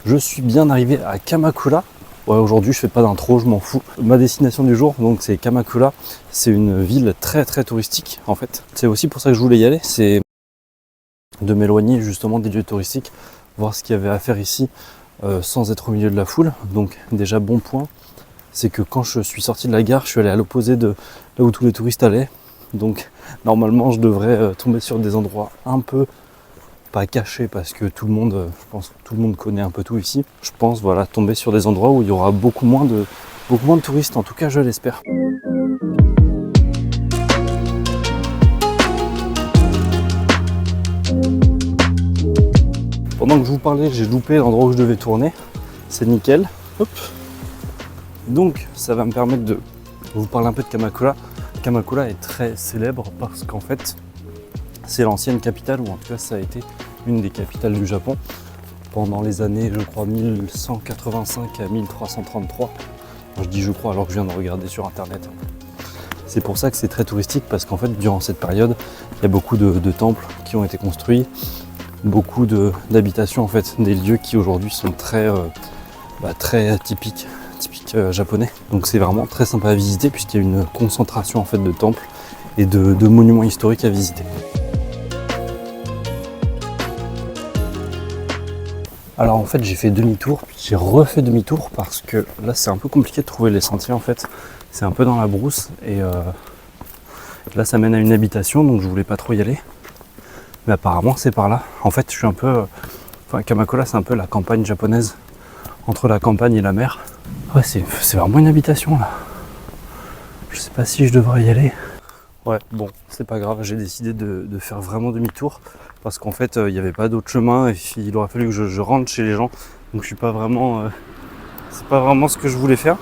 Je suis bien arrivé à Kamakura. Ouais, aujourd'hui je fais pas d'intro, je m'en fous. Ma destination du jour, donc c'est Kamakura. C'est une ville très très touristique en fait. C'est aussi pour ça que je voulais y aller, c'est de m'éloigner justement des lieux touristiques, voir ce qu'il y avait à faire ici sans être au milieu de la foule. Donc déjà bon point, c'est que quand je suis sorti de la gare, je suis allé à l'opposé de là où tous les touristes allaient. Donc normalement je devrais tomber sur des endroits un peu pas cachés parce que tout le monde, je pense que tout le monde connaît un peu tout ici. Je pense voilà tomber sur des endroits où il y aura beaucoup moins de touristes, en tout cas je l'espère. Pendant que je vous parlais, j'ai loupé l'endroit où je devais tourner. C'est nickel. Hop. Donc ça va me permettre de vous parler un peu de Kamakura. Kamakura est très célèbre parce qu'en fait c'est l'ancienne capitale, ou en tout cas ça a été une des capitales du Japon pendant les années, je crois, 1185 à 1333. Je dis je crois alors que je viens de regarder sur internet. C'est pour ça que c'est très touristique, parce qu'en fait durant cette période il y a beaucoup de temples qui ont été construits, beaucoup d'habitations en fait, des lieux qui aujourd'hui sont très typiques japonais. Donc c'est vraiment très sympa à visiter puisqu'il y a une concentration en fait de temples et de monuments historiques à visiter. Alors en fait j'ai fait demi-tour, puis j'ai refait demi-tour parce que là c'est un peu compliqué de trouver les sentiers en fait. C'est un peu dans la brousse et là ça mène à une habitation, donc je voulais pas trop y aller. Mais apparemment c'est par là. En fait je suis un peu... Kamakura c'est un peu la campagne japonaise, entre la campagne et la mer. Ouais c'est vraiment une habitation là. Je sais pas si je devrais y aller. Ouais bon c'est pas grave, j'ai décidé de faire vraiment demi-tour. Parce qu'en fait il n'y avait pas d'autre chemin et il aurait fallu que je rentre chez les gens. Donc je suis pas vraiment... c'est pas vraiment ce que je voulais faire.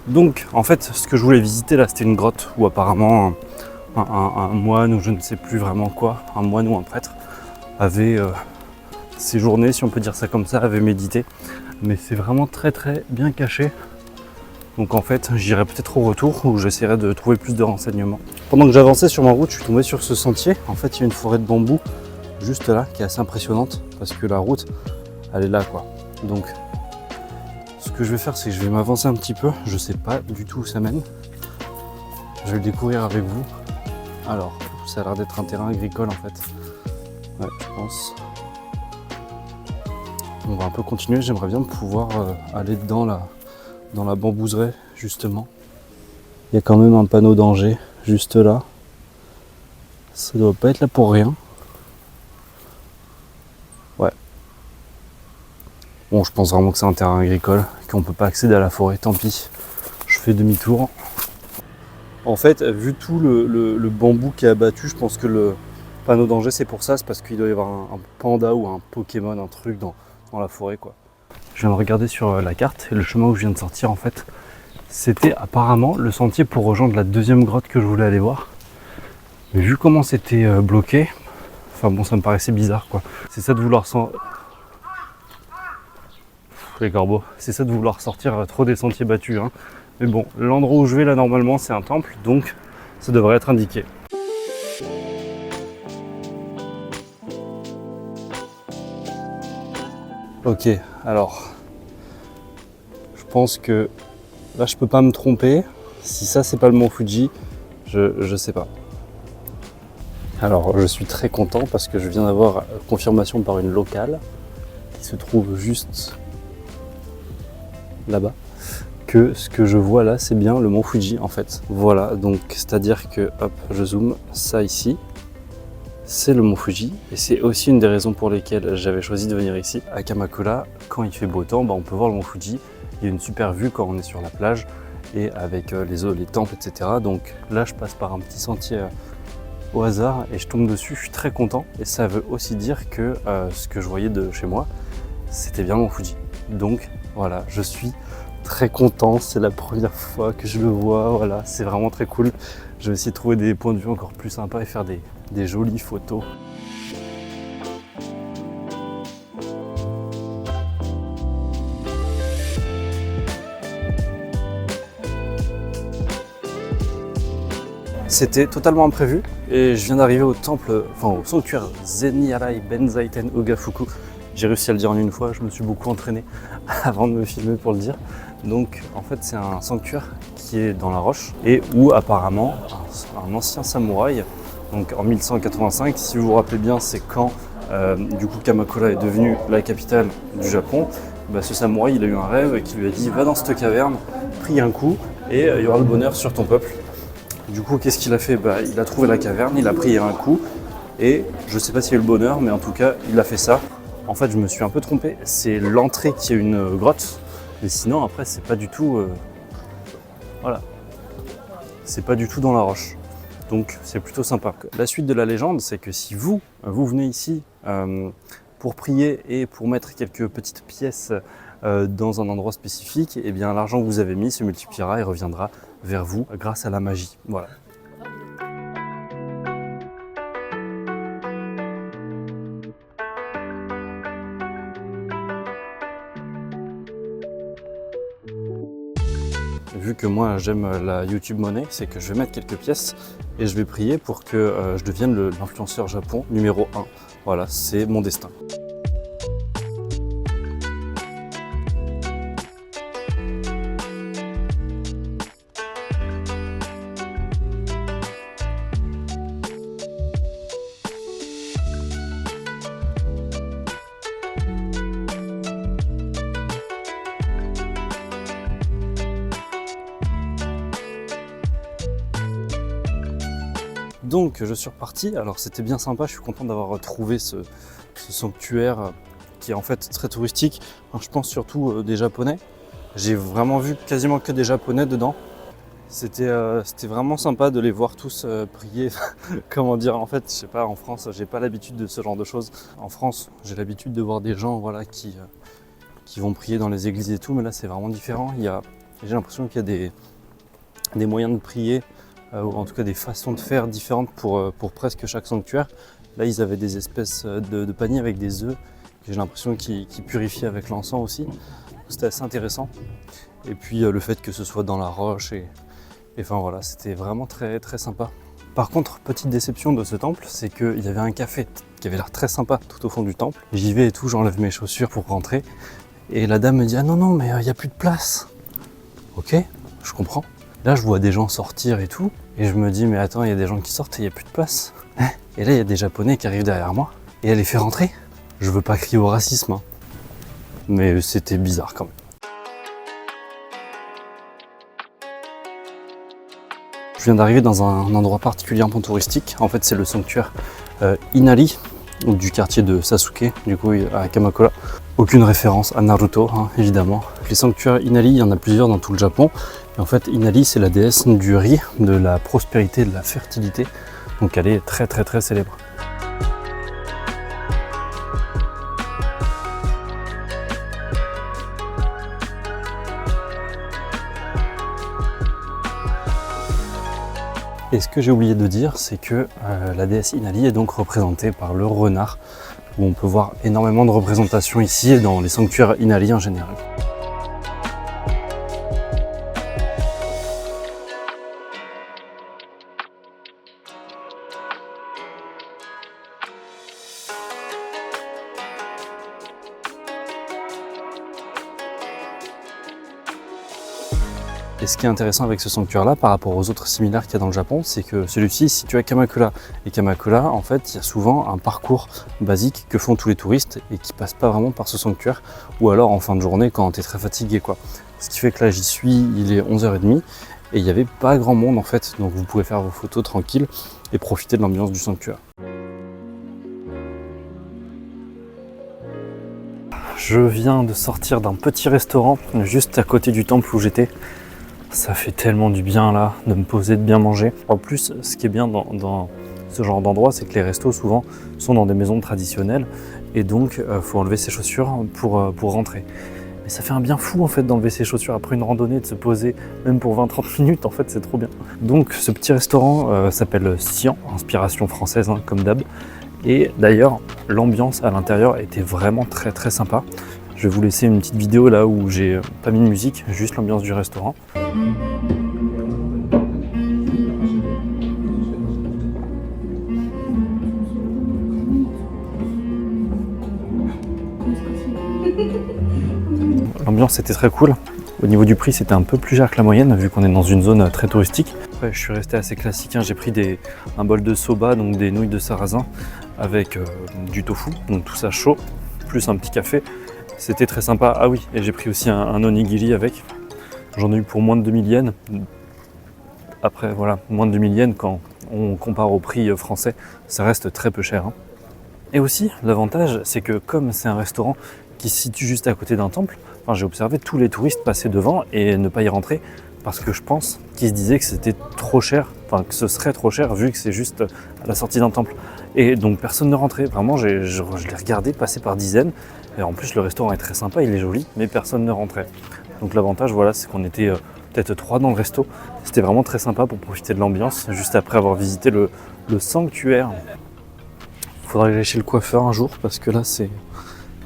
Donc en fait ce que je voulais visiter là c'était une grotte où apparemment un moine ou je ne sais plus vraiment quoi, un moine ou un prêtre avait séjourné, si on peut dire ça comme ça, avait médité. Mais c'est vraiment très très bien caché. Donc en fait j'irai peut-être au retour où j'essaierai de trouver plus de renseignements. Pendant que j'avançais sur ma route, je suis tombé sur ce sentier. En fait il y a une forêt de bambou juste là qui est assez impressionnante parce que la route elle est là quoi. Donc ce que je vais faire c'est que je vais m'avancer un petit peu. Je sais pas du tout où ça mène. Je vais le découvrir avec vous. Alors ça a l'air d'être un terrain agricole en fait. Ouais je pense. On va un peu continuer. J'aimerais bien pouvoir aller dans la bambouseraie justement. Il y a quand même un panneau danger juste là. Ça doit pas être là pour rien. Ouais. Bon, je pense vraiment que c'est un terrain agricole, qu'on peut pas accéder à la forêt, tant pis. Je fais demi-tour. En fait, vu tout le bambou qui est abattu, je pense que le panneau danger c'est pour ça, c'est parce qu'il doit y avoir un panda ou un Pokémon, un truc dans la forêt quoi. Je viens de regarder sur la carte et le chemin où je viens de sortir en fait, c'était apparemment le sentier pour rejoindre la deuxième grotte que je voulais aller voir. Mais vu comment c'était bloqué, enfin bon ça me paraissait bizarre quoi. C'est ça de vouloir les corbeaux, c'est ça de vouloir sortir trop des sentiers battus hein. Mais bon, l'endroit où je vais là normalement c'est un temple, donc ça devrait être indiqué. Ok, alors je pense que là je peux pas me tromper. Si ça c'est pas le mont Fuji, je sais pas. Alors je suis très content parce que je viens d'avoir confirmation par une locale qui se trouve juste là-bas que ce que je vois là c'est bien le mont Fuji en fait. Voilà, donc c'est à dire que hop je zoome, ça ici c'est le mont Fuji et c'est aussi une des raisons pour lesquelles j'avais choisi de venir ici à Kamakura. Quand il fait beau temps, on peut voir le mont Fuji. Il y a une super vue quand on est sur la plage et avec les temples etc. Donc là je passe par un petit sentier au hasard et je tombe dessus, je suis très content et ça veut aussi dire que ce que je voyais de chez moi c'était bien mon Fuji. Donc voilà, je suis très content, c'est la première fois que je le vois, voilà, c'est vraiment très cool. Je vais essayer de trouver des points de vue encore plus sympas et faire des jolies photos. C'était totalement imprévu et je viens d'arriver au temple, au sanctuaire Zenyarai Benzaiten Ogafuku J'ai réussi à le dire en une fois, je me suis beaucoup entraîné avant de me filmer pour le dire. Donc en fait c'est un sanctuaire qui est dans la roche et où apparemment un ancien samouraï, donc en 1185, si vous vous rappelez bien, c'est quand du coup Kamakura est devenue la capitale du Japon. Bah, ce samouraï il a eu un rêve qui lui a dit va dans cette caverne, prie un coup et il y aura le bonheur sur ton peuple. Du coup qu'est-ce qu'il a fait? Bah, il a trouvé la caverne, il a prié un coup et je sais pas s'il y a eu le bonheur mais en tout cas il a fait ça. En fait je me suis un peu trompé, c'est l'entrée qui est une grotte. Mais sinon, après, c'est pas du tout. Voilà. C'est pas du tout dans la roche. Donc, c'est plutôt sympa. La suite de la légende, c'est que si vous venez ici pour prier et pour mettre quelques petites pièces dans un endroit spécifique, eh bien, l'argent que vous avez mis se multipliera et reviendra vers vous grâce à la magie. Voilà. Vu que moi j'aime la YouTube Money, c'est que je vais mettre quelques pièces et je vais prier pour que je devienne l'influenceur Japon numéro 1. Voilà, c'est mon destin. Donc je suis reparti, alors c'était bien sympa, je suis content d'avoir retrouvé ce sanctuaire qui est en fait très touristique. Enfin, je pense surtout des Japonais. J'ai vraiment vu quasiment que des Japonais dedans. C'était vraiment sympa de les voir tous prier. Comment dire, en fait, je sais pas, en France, j'ai pas l'habitude de ce genre de choses. En France, j'ai l'habitude de voir des gens voilà, qui vont prier dans les églises et tout, mais là c'est vraiment différent. J'ai l'impression qu'il y a des moyens de prier, ou en tout cas des façons de faire différentes pour presque chaque sanctuaire. Là, ils avaient des espèces de paniers avec des œufs, que j'ai l'impression qu'ils purifiaient avec l'encens aussi. C'était assez intéressant. Et puis le fait que ce soit dans la roche, et enfin voilà, c'était vraiment très très sympa. Par contre, petite déception de ce temple, c'est qu'il y avait un café qui avait l'air très sympa tout au fond du temple. J'y vais et tout, j'enlève mes chaussures pour rentrer. Et la dame me dit « Ah non, non, mais il n'y a plus de place !» Ok, je comprends. Là, je vois des gens sortir et tout, et je me dis, mais attends, il y a des gens qui sortent et il n'y a plus de place. Et là, il y a des Japonais qui arrivent derrière moi, et elle les fait rentrer. Je veux pas crier au racisme, hein. Mais c'était bizarre quand même. Je viens d'arriver dans un endroit particulièrement touristique. En fait, c'est le sanctuaire Inari, du quartier de Sasuke, du coup à Kamakura. Aucune référence à Naruto, hein, évidemment. Les sanctuaires Inari, il y en a plusieurs dans tout le Japon. Et en fait, Inari, c'est la déesse du riz, de la prospérité, de la fertilité. Donc elle est très très très célèbre. Et ce que j'ai oublié de dire, c'est que la déesse Inari est donc représentée par le renard, où on peut voir énormément de représentations ici et dans les sanctuaires Inari en général. Et ce qui est intéressant avec ce sanctuaire-là, par rapport aux autres similaires qu'il y a dans le Japon, c'est que celui-ci est situé à Kamakura. Et Kamakura, en fait, il y a souvent un parcours basique que font tous les touristes et qui passe pas vraiment par ce sanctuaire, ou alors en fin de journée quand tu es très fatigué, quoi. Ce qui fait que là, j'y suis, il est 11h30, et il n'y avait pas grand monde en fait, donc vous pouvez faire vos photos tranquilles et profiter de l'ambiance du sanctuaire. Je viens de sortir d'un petit restaurant juste à côté du temple où j'étais. Ça fait tellement du bien là, de me poser, de bien manger. En plus, ce qui est bien dans ce genre d'endroit, c'est que les restos souvent sont dans des maisons traditionnelles et donc faut enlever ses chaussures pour rentrer. Mais ça fait un bien fou en fait d'enlever ses chaussures après une randonnée, de se poser même pour 20-30 minutes, en fait c'est trop bien. Donc ce petit restaurant s'appelle Sian, inspiration française hein, comme d'hab. Et d'ailleurs, l'ambiance à l'intérieur était vraiment très très sympa. Je vais vous laisser une petite vidéo là où j'ai pas mis de musique, juste l'ambiance du restaurant. l'ambiance était très cool. Au niveau du prix, c'était un peu plus cher que la moyenne, vu qu'on est dans une zone très touristique. Après, je suis resté assez classique, hein. J'ai pris un bol de soba, donc des nouilles de sarrasin, avec du tofu, donc tout ça chaud, plus un petit café. C'était très sympa. Ah oui, et j'ai pris aussi un onigiri avec. J'en ai eu pour moins de 2000 yens. Après, voilà, moins de 2000 yens, quand on compare au prix français, ça reste très peu cher, hein. Et aussi, l'avantage, c'est que comme c'est un restaurant qui se situe juste à côté d'un temple, enfin, j'ai observé tous les touristes passer devant et ne pas y rentrer parce que je pense qu'ils se disaient que c'était trop cher, enfin que ce serait trop cher vu que c'est juste à la sortie d'un temple. Et donc personne ne rentrait, vraiment je l'ai regardé passer par dizaines. Et en plus le restaurant est très sympa, il est joli, mais personne ne rentrait. Donc l'avantage, voilà, c'est qu'on était peut-être 3 dans le resto. C'était vraiment très sympa pour profiter de l'ambiance, juste après avoir visité le sanctuaire. Faudrait que j'aille chez le coiffeur un jour parce que là c'est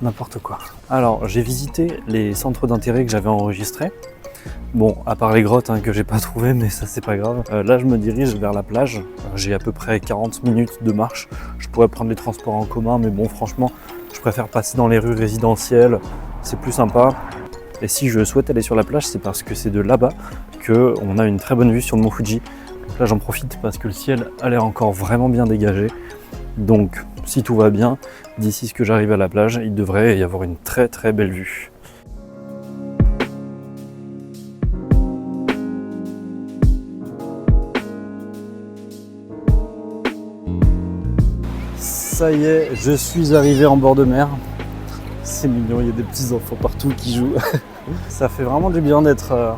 n'importe quoi. Alors j'ai visité les centres d'intérêt que j'avais enregistrés. Bon, à part les grottes que j'ai pas trouvées, mais ça c'est pas grave. Là je me dirige vers la plage. J'ai à peu près 40 minutes de marche. Je pourrais prendre les transports en commun, mais bon franchement, je préfère passer dans les rues résidentielles. C'est plus sympa. Et si je souhaite aller sur la plage, c'est parce que c'est de là-bas qu'on a une très bonne vue sur le mont Fuji. Donc là j'en profite parce que le ciel a l'air encore vraiment bien dégagé. Donc si tout va bien, d'ici ce que j'arrive à la plage, il devrait y avoir une très très belle vue. Ça y est, je suis arrivé en bord de mer. C'est mignon, il y a des petits enfants partout qui jouent. Ça fait vraiment du bien d'être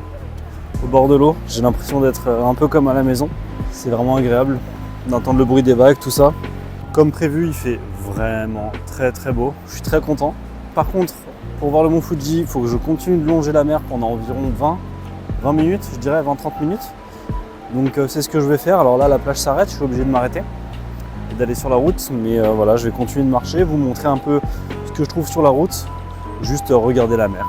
au bord de l'eau. J'ai l'impression d'être un peu comme à la maison. C'est vraiment agréable d'entendre le bruit des vagues, tout ça. Comme prévu, il fait vraiment très très beau. Je suis très content. Par contre, pour voir le mont Fuji, il faut que je continue de longer la mer pendant environ 20 minutes, je dirais 20-30 minutes. Donc c'est ce que je vais faire. Alors là, la plage s'arrête, je suis obligé de m'arrêter et d'aller sur la route. Mais voilà, je vais continuer de marcher, vous montrer un peu ce que je trouve sur la route. Juste regarder la mer.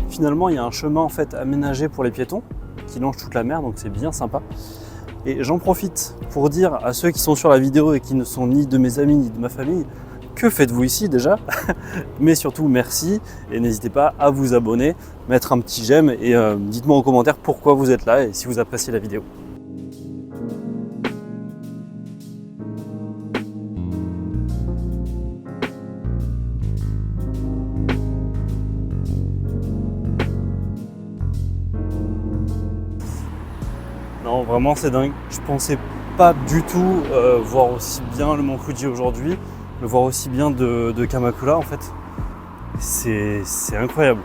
Finalement, il y a un chemin en fait aménagé pour les piétons qui longe toute la mer, donc c'est bien sympa. Et j'en profite pour dire à ceux qui sont sur la vidéo et qui ne sont ni de mes amis ni de ma famille, que faites-vous ici déjà? Mais surtout merci et n'hésitez pas à vous abonner, mettre un petit j'aime et dites-moi en commentaire pourquoi vous êtes là et si vous appréciez la vidéo. Non, vraiment c'est dingue. Je pensais pas du tout voir aussi bien le mont Fuji aujourd'hui, le voir aussi bien de Kamakura en fait. C'est incroyable.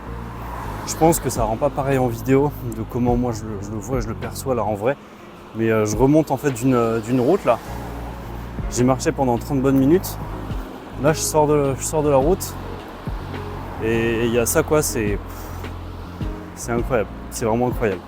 Je pense que ça rend pas pareil en vidéo de comment moi je le vois, je le perçois là en vrai. Mais je remonte en fait d'une route là. J'ai marché pendant 30 bonnes minutes. Là je sors de la route et il y a ça quoi, c'est incroyable. C'est vraiment incroyable.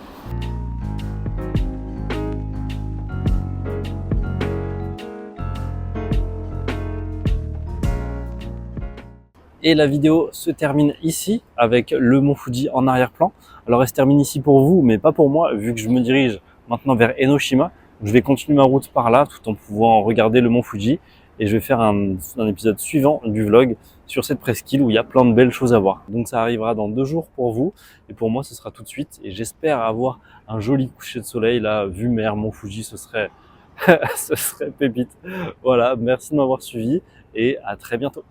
Et la vidéo se termine ici avec le mont Fuji en arrière-plan. Alors elle se termine ici pour vous, mais pas pour moi, vu que je me dirige maintenant vers Enoshima. Je vais continuer ma route par là, tout en pouvant regarder le mont Fuji. Et je vais faire un épisode suivant du vlog sur cette presqu'île où il y a plein de belles choses à voir. Donc ça arrivera dans 2 jours pour vous. Et pour moi, ce sera tout de suite. Et j'espère avoir un joli coucher de soleil là, vue mer, mont Fuji, ce serait, ce serait pépite. Voilà, merci de m'avoir suivi et à très bientôt.